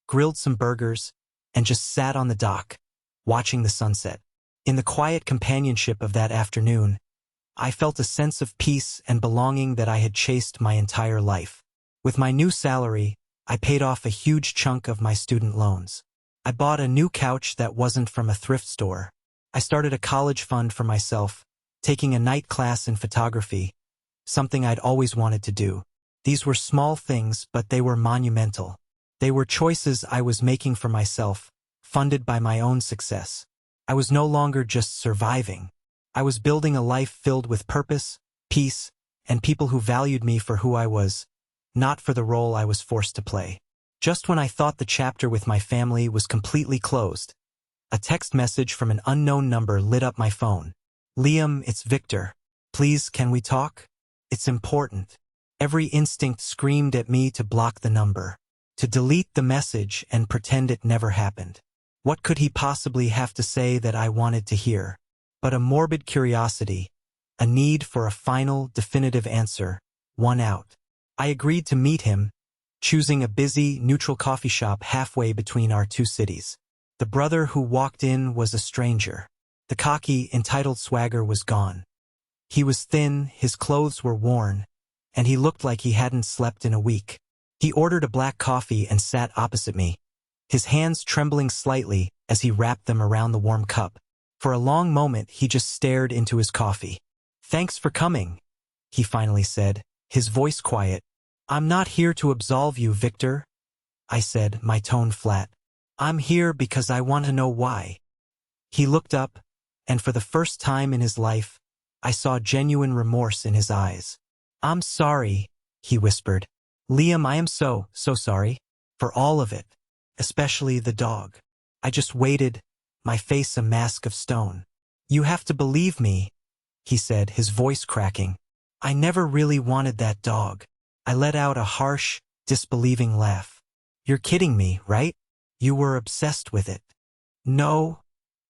grilled some burgers, and just sat on the dock, watching the sunset. In the quiet companionship of that afternoon, I felt a sense of peace and belonging that I had chased my entire life. With my new salary, I paid off a huge chunk of my student loans. I bought a new couch that wasn't from a thrift store. I started a college fund for myself, taking a night class in photography, something I'd always wanted to do. These were small things, but they were monumental. They were choices I was making for myself, funded by my own success. I was no longer just surviving. I was building a life filled with purpose, peace, and people who valued me for who I was, not for the role I was forced to play. Just when I thought the chapter with my family was completely closed, a text message from an unknown number lit up my phone. "Liam, it's Victor. Please, can we talk? It's important." Every instinct screamed at me to block the number, to delete the message and pretend it never happened. What could he possibly have to say that I wanted to hear? But a morbid curiosity, a need for a final, definitive answer, won out. I agreed to meet him, choosing a busy, neutral coffee shop halfway between our two cities. The brother who walked in was a stranger. The cocky, entitled swagger was gone. He was thin, his clothes were worn, and he looked like he hadn't slept in a week. He ordered a black coffee and sat opposite me, his hands trembling slightly as he wrapped them around the warm cup. For a long moment, he just stared into his coffee. "Thanks for coming," he finally said, his voice quiet. "I'm not here to absolve you, Victor," I said, my tone flat. "I'm here because I want to know why." He looked up, and for the first time in his life, I saw genuine remorse in his eyes. "I'm sorry," he whispered. "Liam, I am so sorry. For all of it. Especially the dog." I just waited, my face a mask of stone. "You have to believe me," he said, his voice cracking. "I never really wanted that dog." I let out a harsh, disbelieving laugh. "You're kidding me, right? You were obsessed with it." "No,"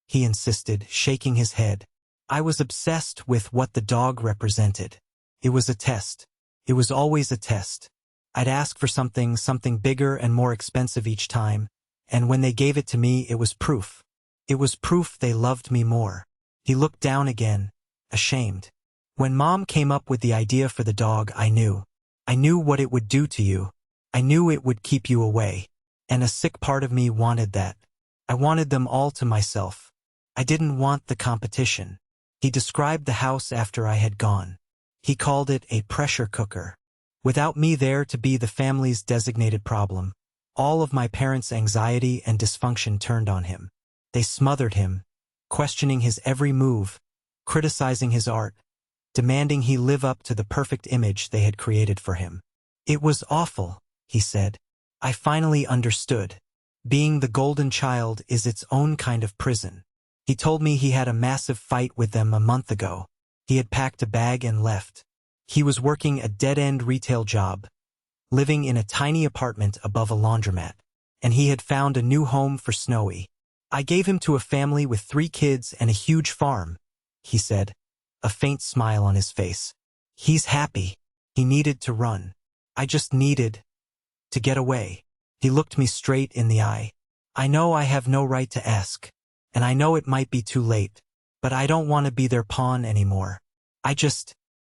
he insisted, shaking his head. "I was obsessed with what the dog represented. It was a test. It was always a test. I'd ask for something bigger and more expensive each time, and when they gave it to me, it was proof. It was proof they loved me more." He looked down again, ashamed. "When Mom came up with the idea for the dog, I knew. I knew what it would do to you. I knew it would keep you away. And a sick part of me wanted that. I wanted them all to myself. I didn't want the competition." He described the house after I had gone. He called it a pressure cooker. Without me there to be the family's designated problem, all of my parents' anxiety and dysfunction turned on him. They smothered him, questioning his every move, criticizing his art, demanding he live up to the perfect image they had created for him. "It was awful," he said. "I finally understood. Being the golden child is its own kind of prison." He told me he had a massive fight with them a month ago. He had packed a bag and left. He was working a dead-end retail job, living in a tiny apartment above a laundromat, and he had found a new home for Snowy. "I gave him to a family with 3 kids and a huge farm," he said, a faint smile on his face. "He's happy." He needed to run. I just needed to get away. He looked me straight in the eye. "I know I have no right to ask, and I know it might be too late, but I don't want to be their pawn anymore.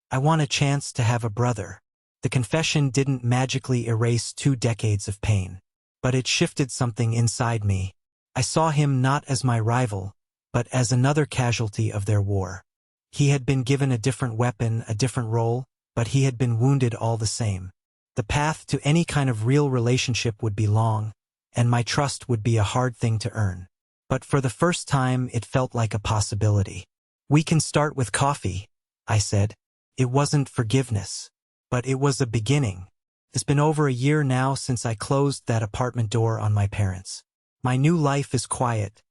I want a chance to have a brother." The confession didn't magically erase 2 decades of pain, but it shifted something inside me. I saw him not as my rival, but as another casualty of their war. He had been given a different weapon, a different role, but he had been wounded all the same. The path to any kind of real relationship would be long, and my trust would be a hard thing to earn. But for the first time, it felt like a possibility. "We can start with coffee," I said. It wasn't forgiveness, but it was a beginning. It's been over a year now since I closed that apartment door on my parents. My new life is quiet,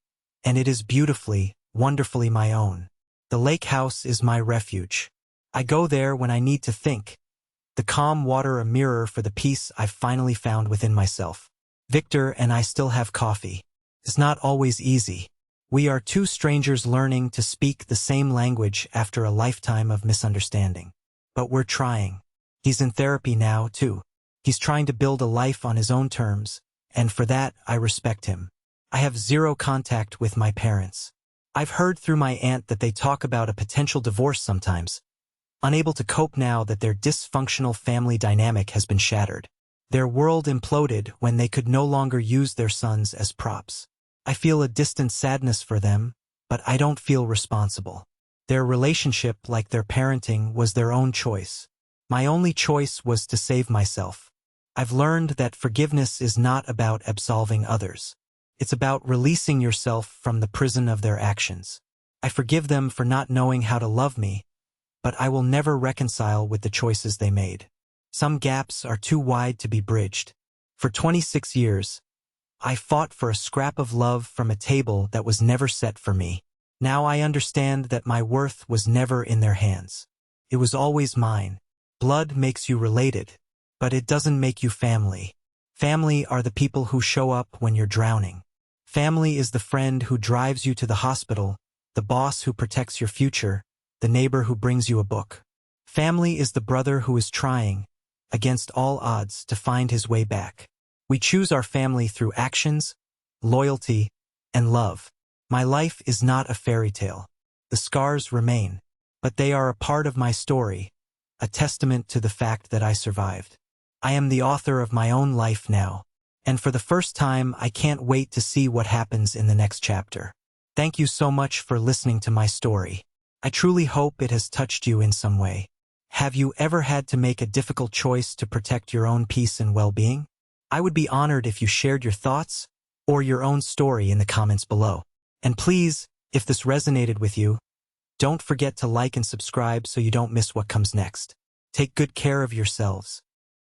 and it is beautifully, wonderfully my own. The lake house is my refuge. I go there when I need to think. The calm water a mirror for the peace I've finally found within myself. Victor and I still have coffee. It's not always easy. We are two strangers learning to speak the same language after a lifetime of misunderstanding. But we're trying. He's in therapy now, too. He's trying to build a life on his own terms, and for that, I respect him. I have zero contact with my parents. I've heard through my aunt that they talk about a potential divorce sometimes, unable to cope now that their dysfunctional family dynamic has been shattered. Their world imploded when they could no longer use their sons as props. I feel a distant sadness for them, but I don't feel responsible. Their relationship, like their parenting, was their own choice. My only choice was to save myself. I've learned that forgiveness is not about absolving others. It's about releasing yourself from the prison of their actions. I forgive them for not knowing how to love me, but I will never reconcile with the choices they made. Some gaps are too wide to be bridged. For 26 years, I fought for a scrap of love from a table that was never set for me. Now I understand that my worth was never in their hands. It was always mine. Blood makes you related, but it doesn't make you family. Family are the people who show up when you're drowning. Family is the friend who drives you to the hospital, the boss who protects your future, the neighbor who brings you a book. Family is the brother who is trying, against all odds, to find his way back. We choose our family through actions, loyalty, and love. My life is not a fairy tale. The scars remain, but they are a part of my story, a testament to the fact that I survived. I am the author of my own life now, and for the first time, I can't wait to see what happens in the next chapter. Thank you so much for listening to my story. I truly hope it has touched you in some way. Have you ever had to make a difficult choice to protect your own peace and well-being? I would be honored if you shared your thoughts or your own story in the comments below. And please, if this resonated with you, don't forget to like and subscribe so you don't miss what comes next. Take good care of yourselves.